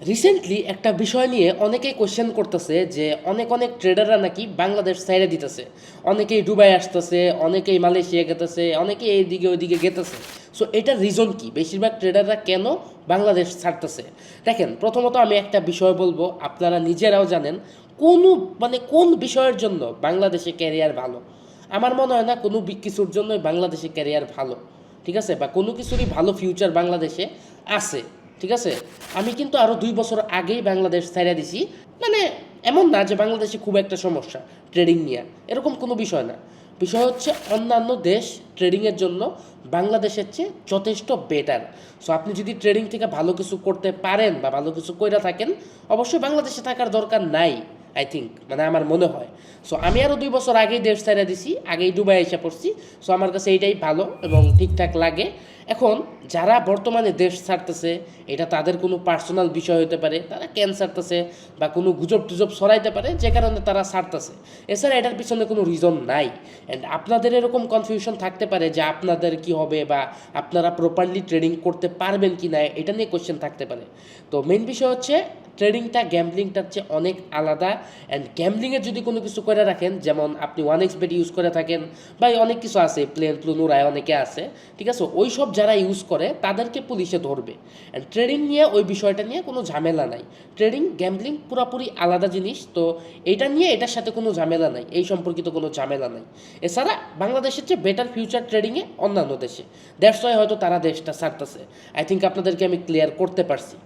Recently একটা বিষয় নিয়ে অনেকেই কোশ্চেন করতেছে যে অনেক অনেক ট্রেডাররা নাকি বাংলাদেশ ছেড়ে দিতেছে। অনেকেই দুবাই আসতেছে, অনেকেই মালয়েশিয়া গেতেছে, অনেকেই এইদিকে ওইদিকে গেতেছে। সো এটার রিজন কি, বেশিরভাগ ট্রেডাররা কেন বাংলাদেশ ছাড়তেছে? দেখেন, প্রথমত আমি একটা বিষয় বলবো, আপনারা নিজেরাও জানেন কোন কোন বিষয়ের জন্য বাংলাদেশে ক্যারিয়ার ভালো। আমার মনে হয় না কোনো কিছুর জন্যই বাংলাদেশে ক্যারিয়ার ভালো, ঠিক আছে, বা কোনো কিছুরই ভালো ফিউচার বাংলাদেশে আছে, ঠিক আছে। আমি কিন্তু আরও 2 বছর আগেই বাংলাদেশ ছেড়ে দিছি। মানে এমন না যে বাংলাদেশে খুব একটা সমস্যা ট্রেডিং নিয়ে, এরকম কোনো বিষয় না। বিষয় হচ্ছে অন্যান্য দেশ ট্রেডিংয়ের জন্য বাংলাদেশের চেয়ে যথেষ্ট বেটার। সো আপনি যদি ট্রেডিং থেকে ভালো কিছু করতে পারেন বা ভালো কিছু কইরা থাকেন, অবশ্যই বাংলাদেশে থাকার দরকার নাই। আই থিঙ্ক, আমার মনে হয়। সো আমি আরও 2 বছর আগেই দেশ ছেড়ে দিছি, আগেই দুবাই এসে পড়ছি। সো আমার কাছে এইটাই ভালো এবং ঠিকঠাক লাগে। এখন যারা বর্তমানে দেশ ছাড়তেছে, এটা তাদের কোনো পার্সোনাল বিষয় হতে পারে, তারা কেন ছাড়তেছে বা কোনো গুজব টুজব ছড়াইতে পারে যে কারণে তারা ছাড়তেছে। এছাড়া এটার পিছনে কোনো রিজন নাই। অ্যান্ড আপনাদের এরকম কনফিউশন থাকতে পারে যে আপনাদের কি হবে বা আপনারা প্রপারলি ট্রেডিং করতে পারবেন কি না, এটা নিয়ে কোশ্চেন থাকতে পারে। তো মেন বিষয় হচ্ছে ট্রেডিংটা গ্যাম্বলিংটার চেয়ে অনেক আলাদা। অ্যান্ড গ্যাম্বলিংয়ের যদি কোনো কিছু করে রাখেন, যেমন আপনি 1xBet ইউজ করে থাকেন বা অনেক কিছু আছে, প্লেন প্লুনুরায় অনেকে আছে, ঠিক আছে, ওই সব যারা ইউজ করে তাদেরকে পুলিশে ধরবে। অ্যান্ড ট্রেডিং নিয়ে ওই বিষয়টা নিয়ে কোনো ঝামেলা নাই। ট্রেডিং গ্যাম্বলিং পুরোপুরি আলাদা জিনিস। তো এটা নিয়ে এটার সাথে কোনো ঝামেলা নাই, এই সম্পর্কিত কোনো ঝামেলা নাই। এছাড়া বাংলাদেশের চেয়ে বেটার ফিউচার ট্রেডিংয়ে অন্যান্য দেশে, দ্যাটস ওয়াই হয়তো তারা দেশটা ছাড়তেছে। আই থিঙ্ক আপনাদেরকে আমি ক্লিয়ার করতে পারছি।